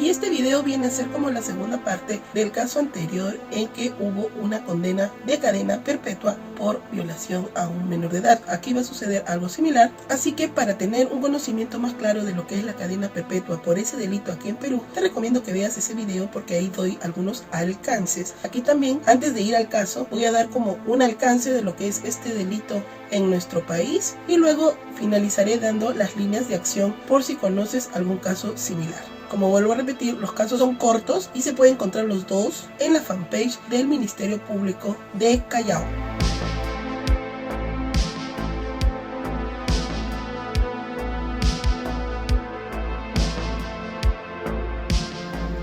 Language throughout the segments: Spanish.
y este video viene a ser como la segunda parte del caso anterior en que hubo una condena de cadena perpetua por violación a un menor de edad. Aquí va a suceder algo similar, así que para tener un conocimiento más claro de lo que es la cadena perpetua por ese delito aquí en Perú, te recomiendo que veas ese video porque ahí doy algunos alcances. Aquí también, antes de ir al caso, voy a dar como un alcance de lo que es este delito en nuestro país y luego finalizaré dando las líneas de acción por si conoces algún caso similar. Como vuelvo a repetir, los casos son cortos y se pueden encontrar los dos en la fanpage del Ministerio Público de Callao.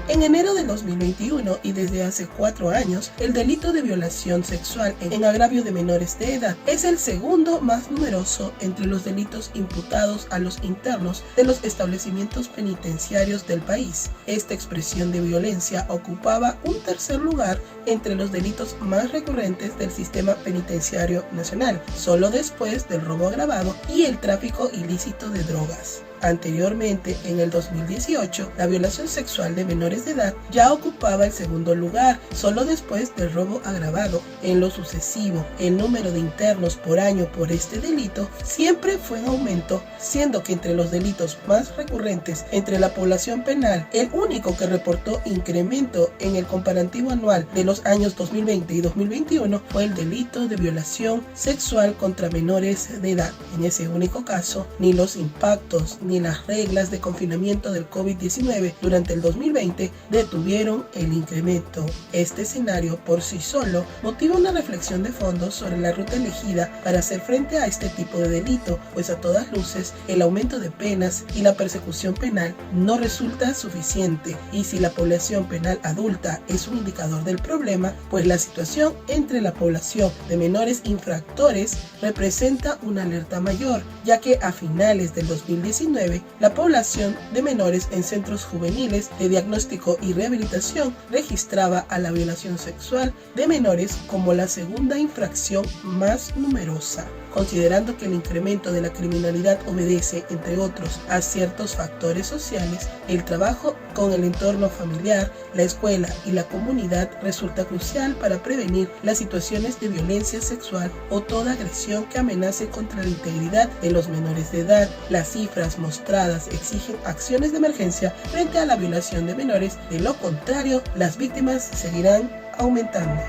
En enero de 2021 y desde hace 4 años, el delito de violación sexual en agravio de menores de edad es el segundo más numeroso entre los delitos imputados a los internos de los establecimientos penitenciarios del país. Esta expresión de violencia ocupaba un tercer lugar entre los delitos más recurrentes del sistema penitenciario nacional, solo después del robo agravado y el tráfico ilícito de drogas. Anteriormente, en el 2018, la violación sexual de menores de edad ya ocupaba el segundo lugar, solo después del robo agravado. En lo sucesivo, el número de internos por año por este delito siempre fue en aumento, siendo que entre los delitos más recurrentes entre la población penal, el único que reportó incremento en el comparativo anual de los años 2020 y 2021 fue el delito de violación sexual contra menores de edad. En ese único caso, ni los impactos ni las reglas de confinamiento del COVID-19 durante el 2020 detuvieron el incremento. Este escenario por sí solo motiva una reflexión de fondo sobre la ruta elegida para hacer frente a este tipo de delito, pues a todas luces el aumento de penas y la persecución penal no resulta suficiente, y si la población penal adulta es un indicador del problema, pues la situación entre la población de menores infractores representa una alerta mayor, ya que a finales del 2019 la población de menores en centros juveniles de diagnóstico y rehabilitación registraba a la violación sexual de menores como la segunda infracción más numerosa. Considerando que el incremento de la criminalidad obedece, entre otros, a ciertos factores sociales, el trabajo con el entorno familiar, la escuela y la comunidad resulta crucial para prevenir las situaciones de violencia sexual o toda agresión que amenace contra la integridad de los menores de edad. Las cifras mostradas exigen acciones de emergencia frente a la violación de menores, de lo contrario, las víctimas seguirán aumentando.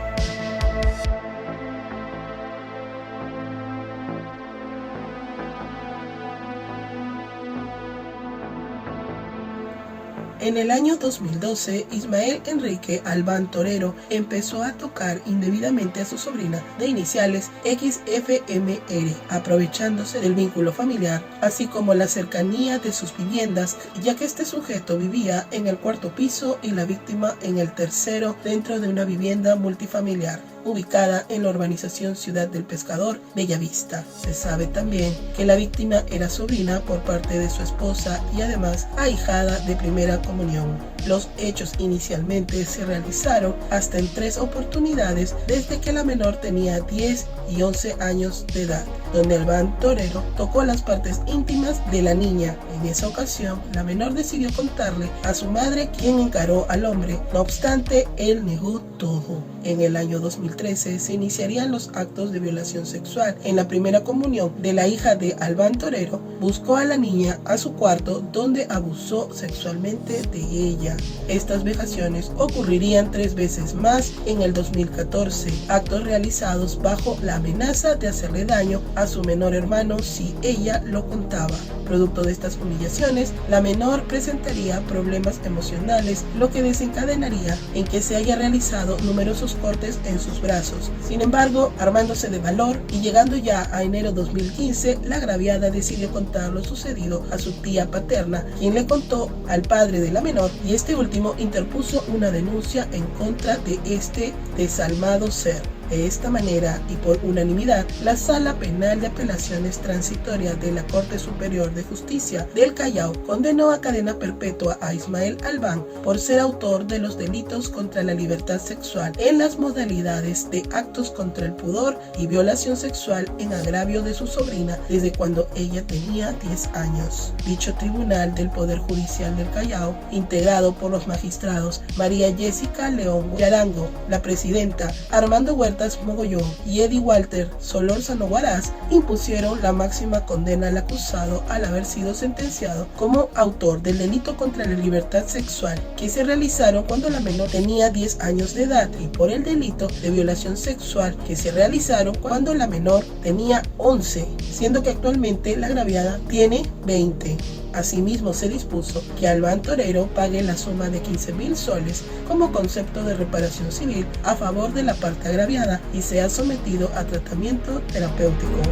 En el año 2012, Ismael Enrique Albán Torero empezó a tocar indebidamente a su sobrina de iniciales XFMR, aprovechándose del vínculo familiar, así como la cercanía de sus viviendas, ya que este sujeto vivía en el 4º piso y la víctima en el 3º dentro de una vivienda multifamiliar ubicada en la urbanización Ciudad del Pescador, Bellavista. Se sabe también que la víctima era sobrina por parte de su esposa y además ahijada de primera comunión. Los hechos inicialmente se realizaron hasta en 3 oportunidades desde que la menor tenía 10 y 11 años de edad, donde Albán Torero tocó las partes íntimas de la niña. En esa ocasión, la menor decidió contarle a su madre, quien encaró al hombre. No obstante, él negó todo. En el año 2013 se iniciarían los actos de violación sexual. En la primera comunión de la hija de Albán Torero, buscó a la niña a su cuarto donde abusó sexualmente de ella. Estas vejaciones ocurrirían 3 veces más en el 2014, actos realizados bajo la amenaza de hacerle daño a su menor hermano si ella lo contaba. Producto de estas humillaciones, la menor presentaría problemas emocionales, lo que desencadenaría en que se haya realizado numerosos cortes en sus brazos. Sin embargo, armándose de valor y llegando ya a enero 2015, la agraviada decidió contar lo sucedido a su tía paterna, quien le contó al padre de la menor, y este último interpuso una denuncia en contra de este desalmado ser. De esta manera, y por unanimidad, la Sala Penal de Apelaciones Transitorias de la Corte Superior de Justicia del Callao condenó a cadena perpetua a Ismael Albán por ser autor de los delitos contra la libertad sexual en las modalidades de actos contra el pudor y violación sexual en agravio de su sobrina desde cuando ella tenía 10 años. Dicho tribunal del Poder Judicial del Callao, integrado por los magistrados María Jessica León Yarango, la presidenta, Armando Huertas Mogollón y Eddie Walter Solórzano Huaraz, impusieron la máxima condena al acusado al haber sido sentenciado como autor del delito contra la libertad sexual que se realizaron cuando la menor tenía 10 años de edad y por el delito de violación sexual que se realizaron cuando la menor tenía 11, siendo que actualmente la agraviada tiene 20. Asimismo, se dispuso que Albán Torero pague la suma de 15.000 soles como concepto de reparación civil a favor de la parte agraviada y sea sometido a tratamiento terapéutico.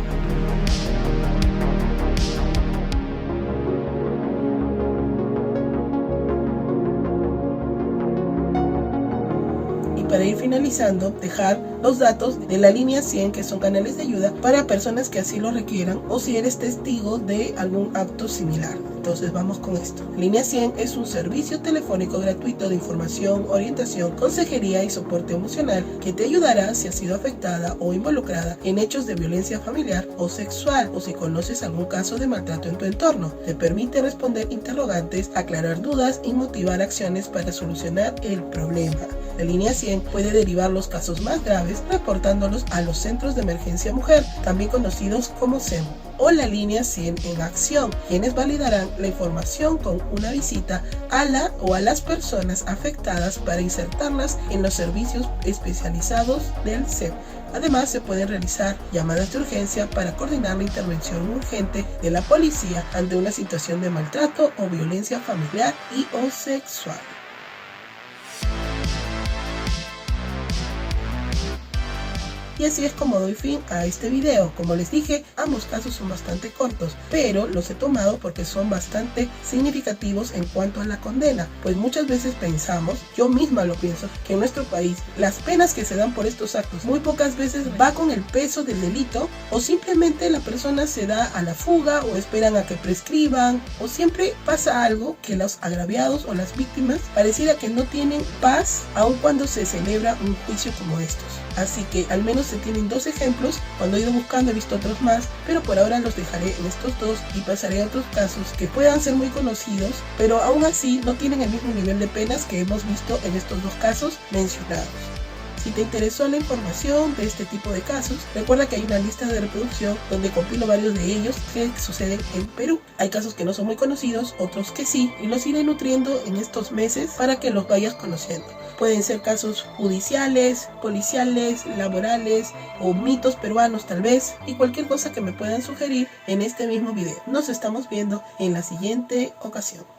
Para ir finalizando, dejar los datos de la línea 100, que son canales de ayuda para personas que así lo requieran o si eres testigo de algún acto similar. Entonces vamos con esto. Línea 100 es un servicio telefónico gratuito de información, orientación, consejería y soporte emocional que te ayudará si has sido afectada o involucrada en hechos de violencia familiar o sexual o si conoces algún caso de maltrato en tu entorno. Te permite responder interrogantes, aclarar dudas y motivar acciones para solucionar el problema. La línea 100 puede derivar los casos más graves reportándolos a los Centros de Emergencia Mujer, también conocidos como CEMU, o la línea 100 en acción, quienes validarán la información con una visita a la o a las personas afectadas para insertarlas en los servicios especializados del CEMU. Además, se pueden realizar llamadas de urgencia para coordinar la intervención urgente de la policía ante una situación de maltrato o violencia familiar y o sexual. Y así es como doy fin a este video. Como les dije, ambos casos son bastante cortos, pero los he tomado porque son bastante significativos en cuanto a la condena, pues muchas veces pensamos, yo misma lo pienso, que en nuestro país las penas que se dan por estos actos muy pocas veces va con el peso del delito, o simplemente la persona se da a la fuga o esperan a que prescriban, o siempre pasa algo que los agraviados o las víctimas pareciera que no tienen paz aun cuando se celebra un juicio como estos. Así que al menos se tienen dos ejemplos. Cuando he ido buscando he visto otros más, pero por ahora los dejaré en estos dos y pasaré a otros casos que puedan ser muy conocidos, pero aún así no tienen el mismo nivel de penas que hemos visto en estos dos casos mencionados. Si te interesó la información de este tipo de casos, recuerda que hay una lista de reproducción donde compilo varios de ellos que suceden en Perú. Hay casos que no son muy conocidos, otros que sí, y los iré nutriendo en estos meses para que los vayas conociendo. Pueden ser casos judiciales, policiales, laborales o mitos peruanos tal vez, y cualquier cosa que me puedan sugerir en este mismo video. Nos estamos viendo en la siguiente ocasión.